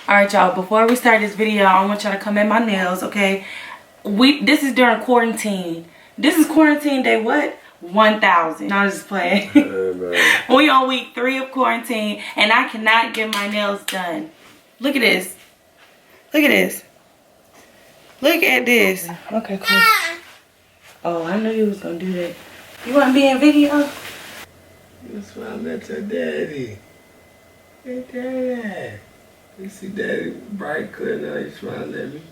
Alright, y'all, before we start this video, I want y'all to come at my nails, okay? This is during quarantine. This is quarantine day what? 1,000. No, I'm just playing. We on week 3 of quarantine, and I cannot get my nails done. Look at this. Look at this. Look at this. Okay, cool. Oh, I knew you was gonna do that. You want to be in video? You smile at your daddy. Hey, daddy. You see daddy bright, clear now. You smile at me.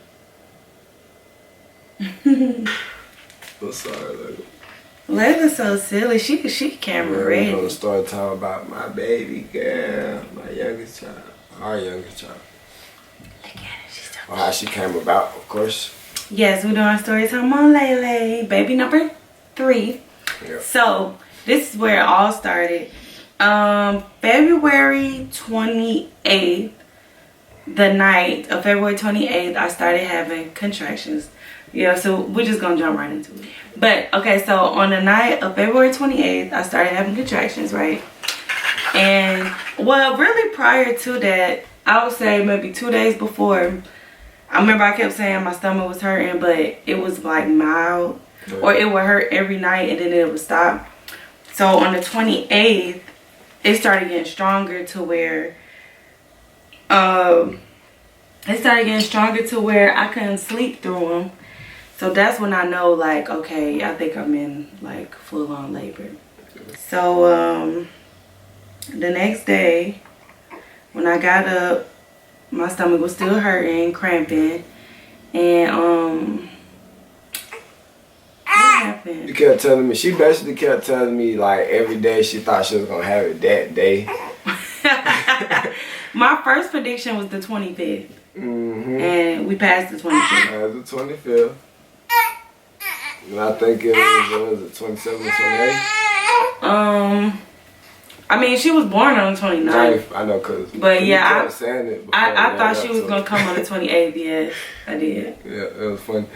I'm sorry, Layla. Layla's so silly. She camera ready. We're gonna start talking about my baby girl, my youngest child, our youngest child. Look at her. She's so How she came about, of course. Yes, we're doing story time on Layla, baby number 3. Yeah. So this is where it all started. February 28th, the night of February 28th, I started having contractions. Yeah, so we're just gonna jump right into it. But okay, so on the night of February 28th, I started having contractions, right? And well, really prior to that, I would say maybe 2 days before, I remember I kept saying my stomach was hurting, but it was like mild, or it would hurt every night and then it would stop. So on the 28th, it started getting stronger to where I couldn't sleep through them. So that's when I know, like, okay, I think I'm in like full-on labor. So the next day when I got up, my stomach was still hurting, cramping, and what happened? You kept telling me, she basically kept telling me like every day she thought she was gonna have it that day. My first prediction was the 25th. And we passed the 25th. The 25th. And I think it was the 27th, 28th? I mean, she was born on the 29th. I know, cause but yeah, kept saying it I thought she was gonna come on the 28th. Yeah, I did. Yeah, it was funny.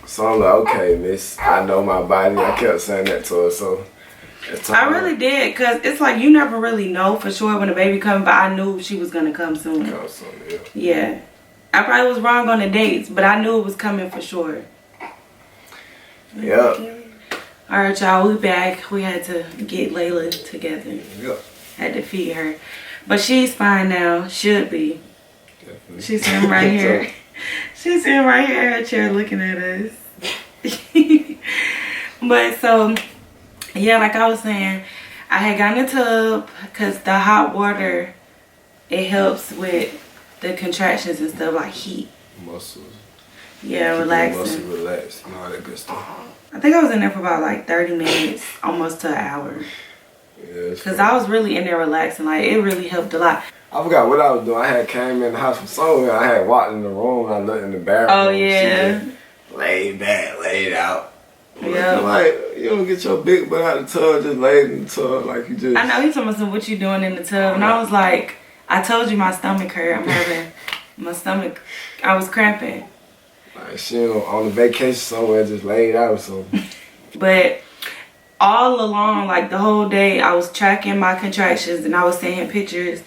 So I'm like, okay, miss, I know my body. I kept saying that to her, so I really did, cause it's like you never really know for sure when the baby comes, but I knew she was gonna come soon. Yeah. I probably was wrong on the dates, but I knew it was coming for sure. Yep. Alright, y'all, we back. We had to get Layla together. Yep. Had to feed her. But she's fine now. Should be. Definitely. She's sitting right here. She's sitting right here in her chair looking at us. But so, yeah, like I was saying, I had gotten a tub because the hot water, it helps with the contractions and stuff, like heat. Muscles. Yeah, relaxing. Muscles relaxed and all that good stuff. I think I was in there for about like 30 minutes, almost to an hour. Yeah, because I was really in there relaxing. Like, it really helped a lot. I forgot what I was doing. I had came in the house from somewhere. I had walked in the room and I looked in the bathroom. Oh, yeah. She laid back, laid out. Yeah. Like, you don't get your big butt out of the tub, just laid in the tub like you just. I know, he told me, so what you doing in the tub? And I was like, I told you my stomach hurt. I'm having my stomach, I was cramping. Like, she on a vacation somewhere, just laid out or something. But all along, like the whole day, I was tracking my contractions and I was seeing pictures.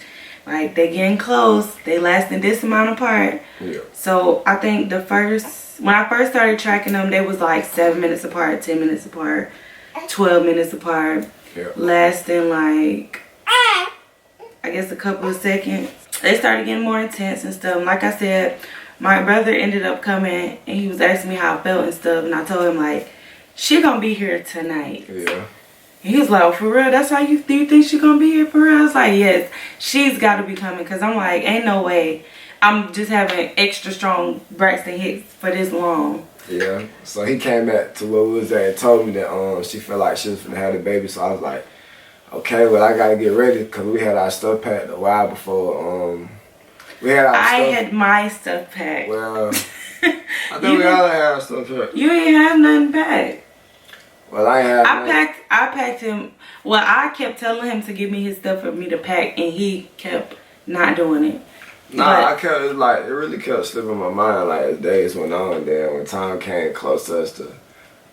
Like, they getting close. They lasting this amount apart. Yeah. So I think when I first started tracking them, they was like 7 minutes apart, 10 minutes apart, 12 minutes apart. Yeah. Lasting like, I guess a couple of seconds. They started getting more intense and stuff. And like I said, my brother ended up coming and he was asking me how I felt and stuff. And I told him, like, she gonna be here tonight. Yeah. And he was like, oh, for real? That's how do you think she gonna be here for real? I was like, yes, she's gotta be coming. Cause I'm like, ain't no way I'm just having extra strong Braxton Hicks for this long. Yeah. So he came back to where we was at and told me that she felt like she was gonna have the baby. So I was like, okay, well, I gotta get ready because we had our stuff packed a while before. We had our stuff. I had my stuff packed. Well, I think we all had our stuff packed. You ain't have nothing packed. Well, I have. I packed him. Well, I kept telling him to give me his stuff for me to pack, and he kept not doing it. Nah, I kept it really kept slipping my mind like as days went on. Then when time came close to us to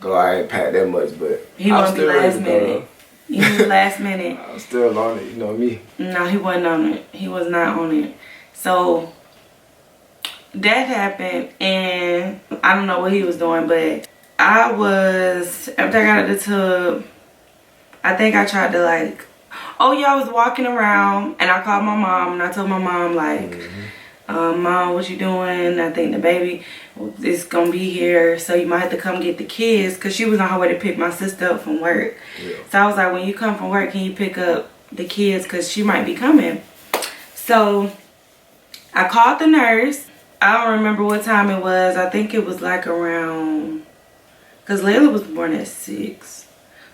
go, I ain't packed that much, but he won't be last minute. He was last minute. I was still on it, you know me. No, he wasn't on it. He was not on it. So that happened, and I don't know what he was doing, but after I got out of the tub, I think I tried to like, oh yeah, I was walking around and I called my mom and I told my mom like, Mom, what you doing? I think the baby is gonna be here, so you might have to come get the kids, because she was on her way to pick my sister up from work. Yeah. So I was like, when you come from work, can you pick up the kids, because she might be coming. So I called the nurse. I don't remember what time it was. I think it was like around, because Layla was born at 6.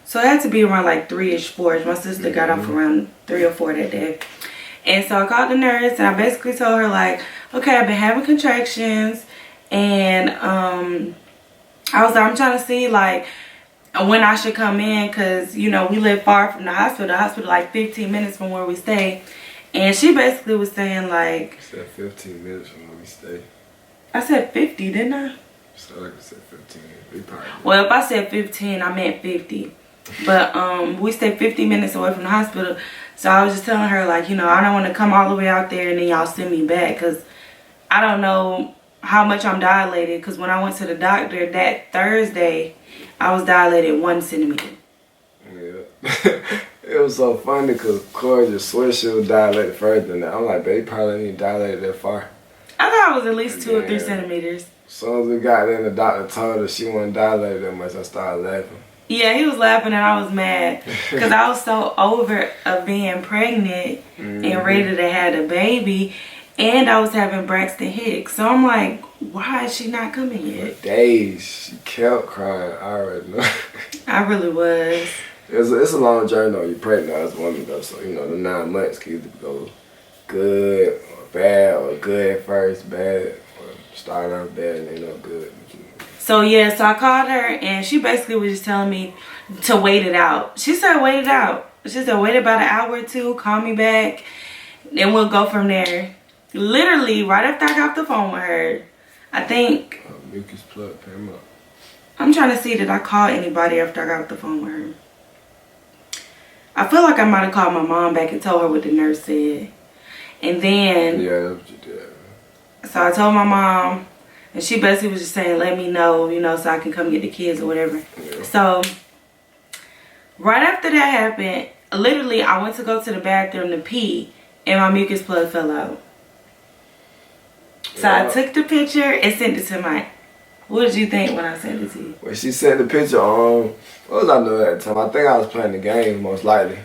So it had to be around like 3-ish, 4-ish. My sister got off around 3 or 4 that day. And so I called the nurse and I basically told her like, okay, I've been having contractions, and I was like, I'm trying to see like when I should come in, because you know we live far from the hospital like 15 minutes from where we stay. And she basically was saying like, you said 15 minutes from where we stay. I said 50, didn't I? So like I said 15. We probably did. Well, if I said 15, I meant 50. But we stay 50 minutes away from the hospital. So I was just telling her like, you know, I don't want to come all the way out there and then y'all send me back, because I don't know how much I'm dilated. Because when I went to the doctor that Thursday, I was dilated 1 centimeter. Yeah. It was so funny because Kora just switched, she was dilated further than that. I'm like, babe, probably ain't dilated that far. I thought it was at least 2 or 3 centimeters. As soon as we got there, the doctor told her she wasn't dilated that much. I started laughing. Yeah, he was laughing and I was mad because I was so over of being pregnant and ready to have a baby, and I was having Braxton Hicks. So I'm like, why is she not coming yet? For days, she kept crying. I already know. I really was. It's a long journey though. You're pregnant as a woman though, so you know the 9 months can either go good or bad, or good at first, bad, or start out bad and end up good. So yeah, so I called her and she basically was just telling me to wait it out. She said wait it out. She said wait about an hour or 2, call me back, and we'll go from there. Literally right after I got off the phone with her, I think Mucus plug came up. I'm trying to see, did I call anybody after I got off the phone with her? I feel like I might have called my mom back and told her what the nurse said. And then yeah, that's what you did. So I told my mom, and she basically was just saying, let me know, you know, so I can come get the kids or whatever. Yeah. So right after that happened, literally I went to go to the bathroom to pee and my mucus plug fell out. So I took the picture and sent it to Mike. What did you think when I sent it to you? When she sent the picture on, what was I doing at the time? I think I was playing the game most likely.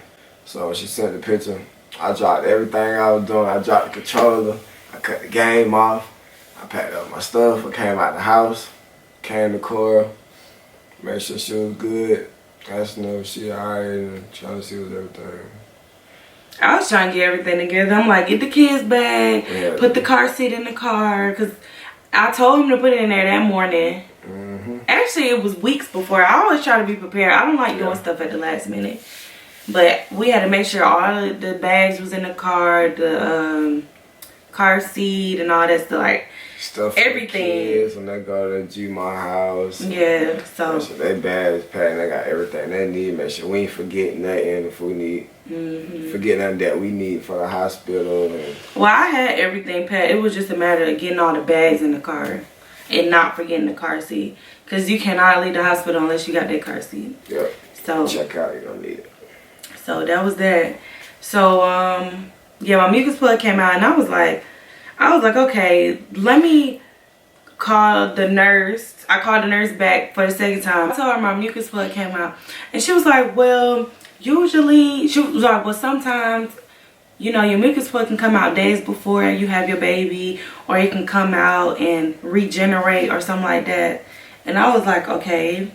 So she sent the picture. I dropped everything I was doing. I dropped the controller. I cut the game off. I packed up my stuff. I came out the house. Came to Kora. Made sure she was good. Asking her if she alright and trying to see what everything. I was trying to get everything together. I'm like, get the kids back. Put the car seat in the car. Because I told him to put it in there that morning. Actually, it was weeks before. I always try to be prepared. I don't like doing stuff at the last minute. But we had to make sure all of the bags was in the car, the car seat and all that stuff. Like, stuff for everything. The kids when they go to G-My house. Yeah, so. Make sure they bags packed. They got everything they need. Make sure we ain't forgetting nothing if we need. Forget nothing that we need for the hospital. Well, I had everything packed. It was just a matter of getting all the bags in the car and not forgetting the car seat. Because you cannot leave the hospital unless you got that car seat. Yep. So check out, you don't need it. So that was that. So yeah, my mucus plug came out and I was like, okay, let me call the nurse. I called the nurse back for the second time. I told her my mucus plug came out and she was like, well, usually, she was like, well, sometimes, you know, your mucus plug can come out days before you have your baby, or it can come out and regenerate or something like that. And I was like, okay.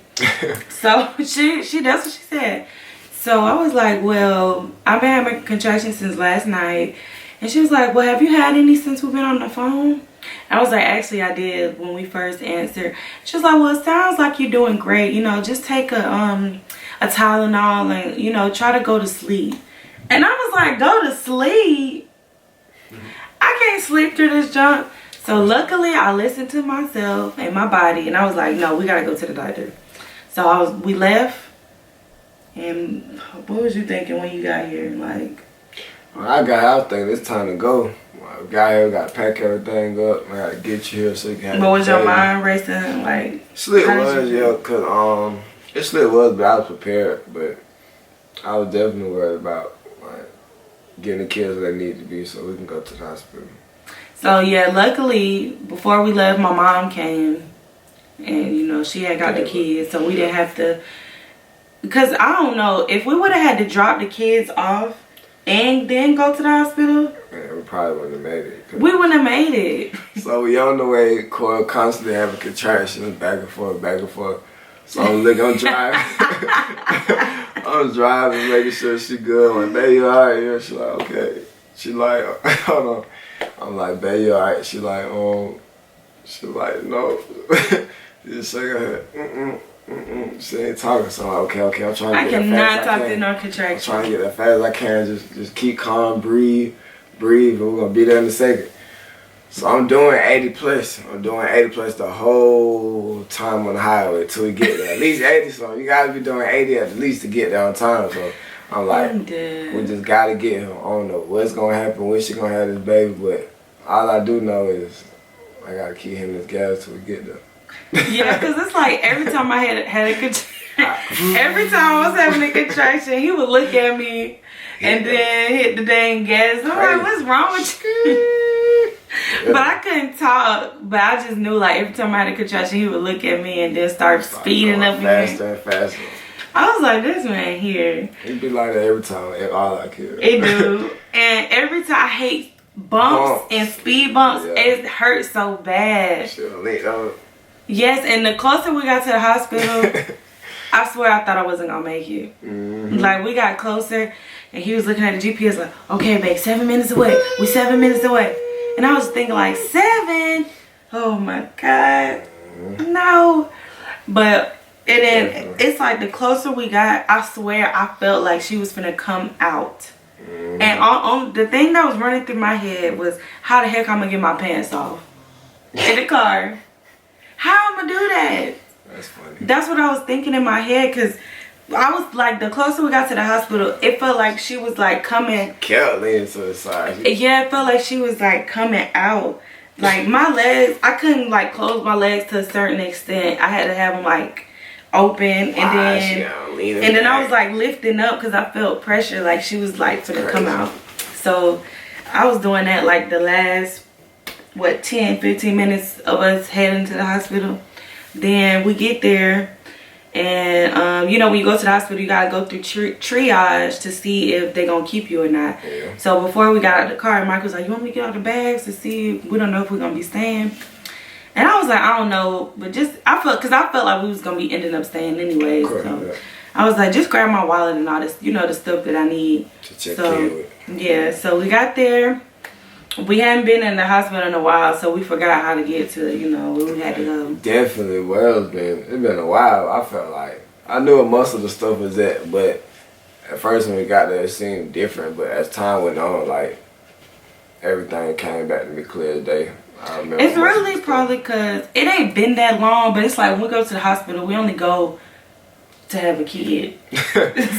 So she that's what she said. So I was like, well, I've been having contractions since last night. And she was like, well, have you had any since we've been on the phone? I was like, actually, I did when we first answered. She was like, well, it sounds like you're doing great. You know, just take a Tylenol and, you know, try to go to sleep. And I was like, go to sleep? I can't sleep through this junk. So luckily, I listened to myself and my body. And I was like, no, we got to go to the doctor. So we left. And what was you thinking when you got here? Like, when I got out, I was thinking it's time to go. We got here, we got to pack everything up. I got to get you here so you can have But was your baby. mind racing? Like, Slit was, yeah, because it slit was, but I was prepared. But I was definitely worried about like getting the kids where they need to be so we can go to the hospital. So yeah, luckily before we left, my mom came, and you know she had got the kids, so we didn't have to. Because I don't know if we would have had to drop the kids off and then go to the hospital. Man, we probably wouldn't have made it. We wouldn't have made it. So we on the way, Kora constantly having contractions back and forth, back and forth. So I'm driving. I'm driving, making sure she good. I'm like, baby, you alright? Yeah, she like, okay. She like, hold on. I'm like, baby, you alright? She like, she like, no. Just shake her head. She ain't talking, so I'm like, okay, I'm trying to get as fast as I can. I cannot talk to no contractions. I'm trying to get as fast as I can. Just keep calm, breathe, and we're gonna be there in a second. So I'm doing 80 plus. I'm doing 80 plus the whole time on the highway till we get there. At least 80, so you gotta be doing 80 at least to get there on time. So I'm like, we just gotta get him. I don't know what's gonna happen, when she gonna have this baby, but all I do know is I gotta keep him this gas till we get there. Yeah, because it's like every time I had a contraction, every time I was having a contraction, he would look at me and then hit the dang gas. I'm like, what's wrong with you? But I couldn't talk, but I just knew like every time I had a contraction, he would look at me and then start speeding up faster and faster. I was like, this man here. It be like that every time, all I care. It do. And every time I hate bumps and speed bumps, it hurts so bad. Yes, and the closer we got to the hospital, I swear I thought I wasn't gonna make it. Like we got closer and he was looking at the GPS like, okay babe, 7 minutes away. We 7 minutes away. And I was thinking like 7? Oh my God. No. But it's like the closer we got, I swear I felt like she was finna come out. And on the thing that was running through my head was how the heck I'm gonna get my pants off in the car. How I'm gonna do that? That's funny. That's what I was thinking in my head, because I was like, the closer we got to the hospital, it felt like she was like coming. Kept leaning to the side. Yeah, it felt like she was like coming out. Like my legs, I couldn't like close my legs to a certain extent. I had to have them like open, and then I was like lifting up because I felt pressure, like she was like finna come out. So I was doing that like the last 10-15 minutes of us heading to the hospital. Then we get there, and you know, when you go to the hospital, you gotta go through triage to see if they're gonna keep you or not. So before we got out of the car, Mike was like, you want me to get out the bags to see if we don't know if we're gonna be staying? And I was like, I don't know, but I felt like we was gonna be ending up staying anyways. So I was like, just grab my wallet and all this, you know, the stuff that I need to check in with. Yeah, so we got there. We hadn't been in the hospital in a while, so we forgot how to get to, you know, where we had to go. Definitely. Well, it's been a while. I felt like I knew what most of the stuff was at, but at first when we got there, it seemed different. But as time went on, like everything came back to me clear as day. I remember it's really probably because it ain't been that long, but it's like when we go to the hospital, we only go to have a kid.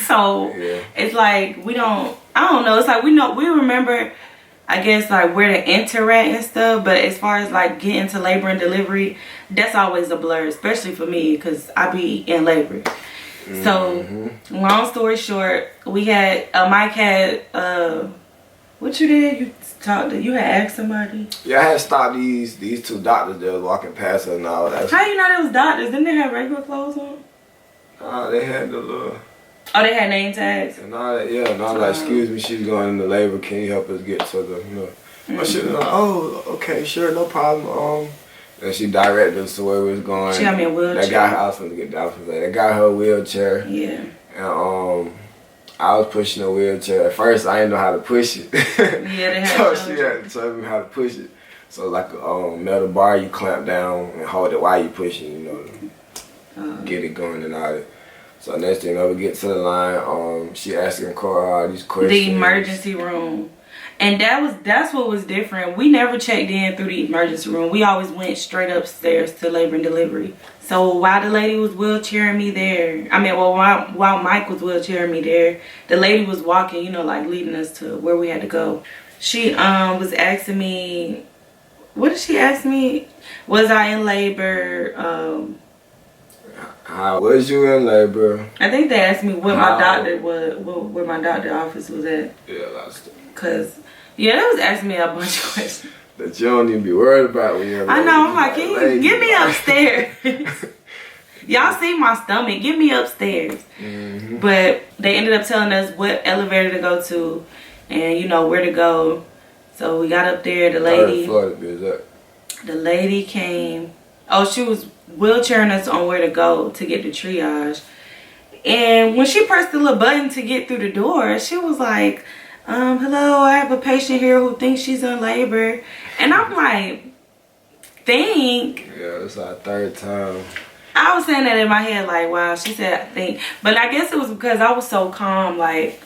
So it's like I don't know. It's like we remember, I guess, like where to enter at and stuff, but as far as like getting to labor and delivery, that's always a blur, especially for me because I be in labor. So long story short, we had Mike had what you did? You had asked somebody? Yeah, I had stopped these two doctors that was walking past us and all that. How you know they was doctors? Didn't they have regular clothes on? They had the little. Oh, they had name tags? And all that, yeah. And I was like, excuse me, she's going into labor. Can you help us get to the, you know. She was like, oh, okay, sure, no problem. And she directed us to where we was going. She got me a wheelchair. That guy, I was going to get down from that. They got her a wheelchair. Yeah. And I was pushing the wheelchair. At first, I didn't know how to push it. Yeah, they had so she had to tell me how to push it. So like a metal bar, you clamp down and hold it while you pushing, you know, get it going and all that. So next thing we get to the line, she asking Kora all these questions. The emergency room. And that's what was different. We never checked in through the emergency room. We always went straight upstairs to labor and delivery. So while the lady was wheelchairing me there, while Mike was wheelchairing me there, the lady was walking, you know, like leading us to where we had to go. She was asking me, what did she ask me? Was I in labor? How was you in labor? I think they asked me what my doctor was, where my doctor office was at. Yeah, that's the. Cause yeah, they was asking me a bunch of questions That you don't even be worried about when you're in labor. I know. I'm like, can you get me upstairs? Y'all see my stomach? Get me upstairs. But they ended up telling us what elevator to go to, and you know where to go. So we got up there. The lady came. Oh, she was wheelchairing us on where to go to get the triage. And when she pressed the little button to get through the door, she was like, hello, I have a patient here who thinks she's in labor. And I'm like, think? Yeah, it's our third time. I was saying that in my head, like, wow, she said, I think. But I guess it was because I was so calm, like,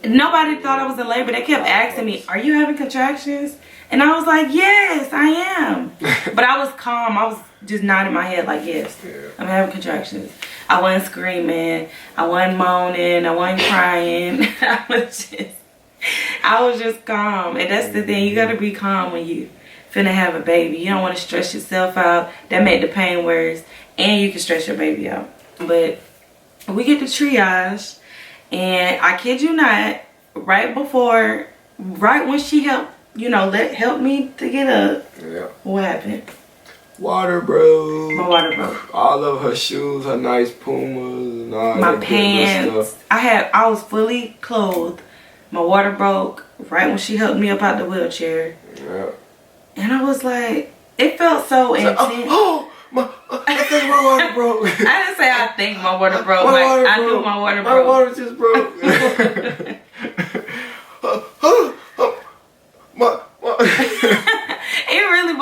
nobody thought I was in labor. They kept asking me, are you having contractions? And I was like, yes, I am. But I was calm. I was just nodding my head like, yes, I'm having contractions. I wasn't screaming. I wasn't moaning. I wasn't crying. I was just calm. And that's the thing. You got to be calm when you finna have a baby. You don't want to stress yourself out. That make the pain worse. And you can stress your baby out. But we get the triage. And I kid you not, right when she helped, you know, help me to get up. Yeah. What happened? Water broke. My water broke. All of her shoes, her nice Pumas and all my that pants. good stuff. I was fully clothed. My water broke right when she helped me up out the wheelchair. Yeah. And I was like, it felt so intense. I think my water broke. I didn't say I think my water broke. I knew my water broke. My water just broke.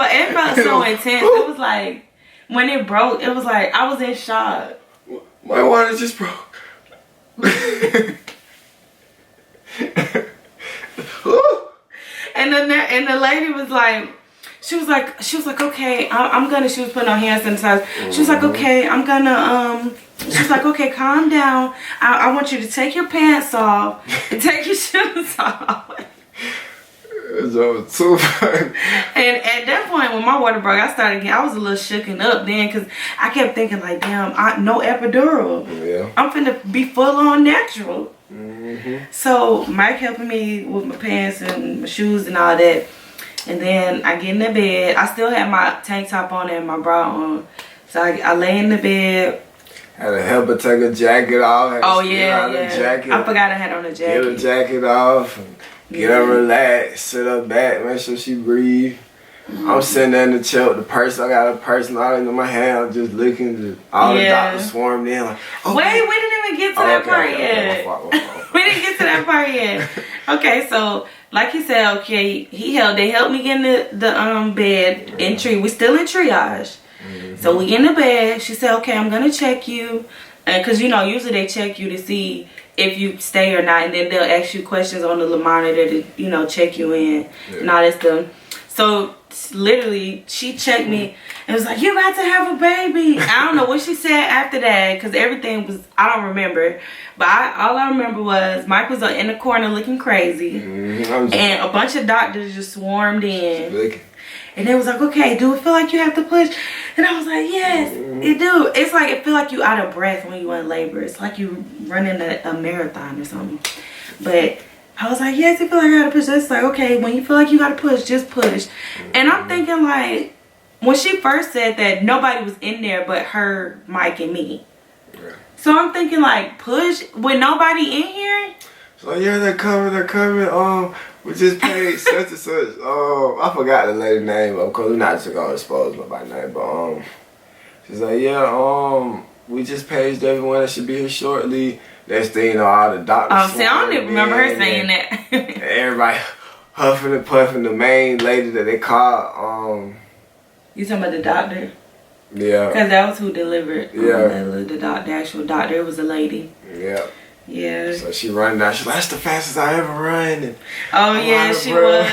It felt so intense. It was like, when it broke, it was like, I was in shock. My water just broke. And the lady was like, she was like, okay, I'm gonna, she was putting on hand sanitizer. She was like, okay, I'm gonna, she was like, okay, calm down. I want you to take your pants off and take your shoes off. So and at that point, when my water broke, I was a little shooken up then, because I kept thinking like, damn, no epidural. Yeah. I'm finna be full on natural. So Mike helping me with my pants and my shoes and all that. And then I get in the bed. I still had my tank top on and my bra on. So I lay in the bed. Had to help her take her jacket off. Oh yeah. I forgot I had on a jacket. Get her jacket off. Get her relaxed, sit her back, make sure she breathe. I'm sitting there in the chair with the purse. I got a purse and all in my hand. I'm just looking. All the doctors swarmed in. Like, okay. Wait, we didn't even get to that part yet. We didn't get to that part yet. Okay, so like he said, okay, they helped me get in the bed in we still in triage. So we get in the bed. She said, okay, I'm gonna check you, because you know usually they check you to see if you stay or not, and then they'll ask you questions on the little monitor to, you know, check you in and all that stuff. So literally, she checked me and was like, "You about to have a baby?" I don't know what she said after that, because everything was, I don't remember. But all I remember was Mike was in the corner looking crazy, and a bunch of doctors just swarmed in. And they was like, okay, do it feel like you have to push? And I was like, yes, it do. It's like, it feel like you out of breath when you in labor. It's like you running a marathon or something. But I was like, yes, it feel like I gotta push. It's like, okay, when you feel like you gotta push, just push. And I'm thinking like, when she first said that, nobody was in there but her, Mike, and me. Yeah. So I'm thinking like, push with nobody in here? So yeah, they're coming. We just paid such and such. I forgot the lady's name. Of course, we're not just gonna expose nobody's name, but she's like, yeah, we just paged everyone that should be here shortly. Next thing you know, all the doctors. Oh, see, I don't even remember her saying that. Everybody huffing and puffing. The main lady that they called. You talking about the doctor? Yeah. Because that was who delivered. Yeah. The actual doctor. It was a lady. Yeah. Yeah. So she run down. She's like, that's the fastest I ever run. And oh yeah, she was.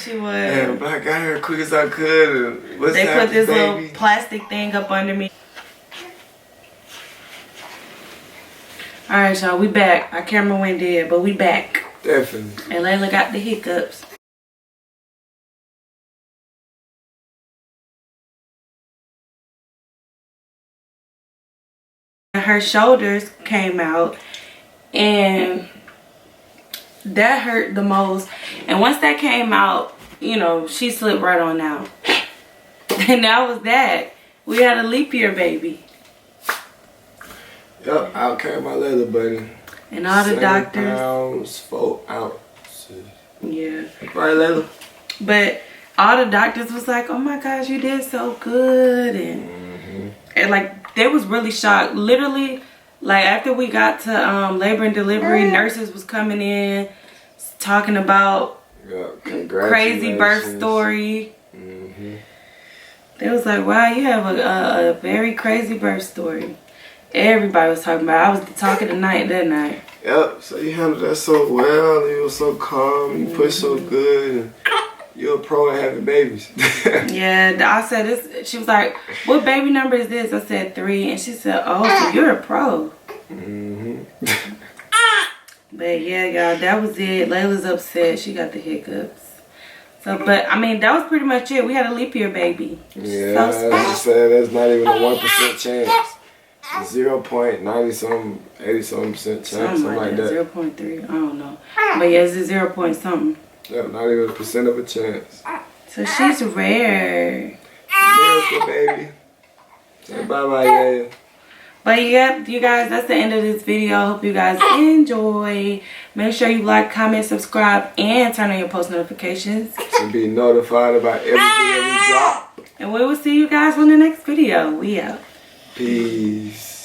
And I got her as quick as I could. And they put this little plastic thing up under me. Alright, y'all, we back. Our camera went dead, but we back. Definitely. And Layla got the hiccups. her shoulders came out, and that hurt the most. And once that came out, you know, she slipped right on out. And that was that. We had a leap year baby. Yep, out came my little buddy. And all the 7 doctors. pounds, 4 ounces. Yeah. Right, Layla? But all the doctors was like, oh my gosh, you did so good. And like, they was really shocked. Literally, like after we got to labor and delivery, nurses was coming in talking about crazy birth story. They was like, wow, you have a very crazy birth story. Everybody was talking about it. I was the talk of the night that night. Yep, so you handled that so well. You were so calm. You pushed so good. And you're a pro at having babies. Yeah, I said this. She was like, what baby number is this? I said 3. And she said, oh, so you're a pro. But yeah, y'all, that was it. Layla's upset. She got the hiccups. So, but I mean, that was pretty much it. We had a leap year baby. Yeah, so I said that's not even a 1% chance. 0.90 something, 80 something % chance, something like that. 0.3, I don't know. But yeah, it's a 0 point something. Yeah, not even a % of a chance. So she's rare. Miracle baby. Say bye-bye, yeah. But yeah, you guys, that's the end of this video. Hope you guys enjoy. Make sure you like, comment, subscribe, and turn on your post notifications. To be notified about every video we drop. And we will see you guys on the next video. We out. Peace.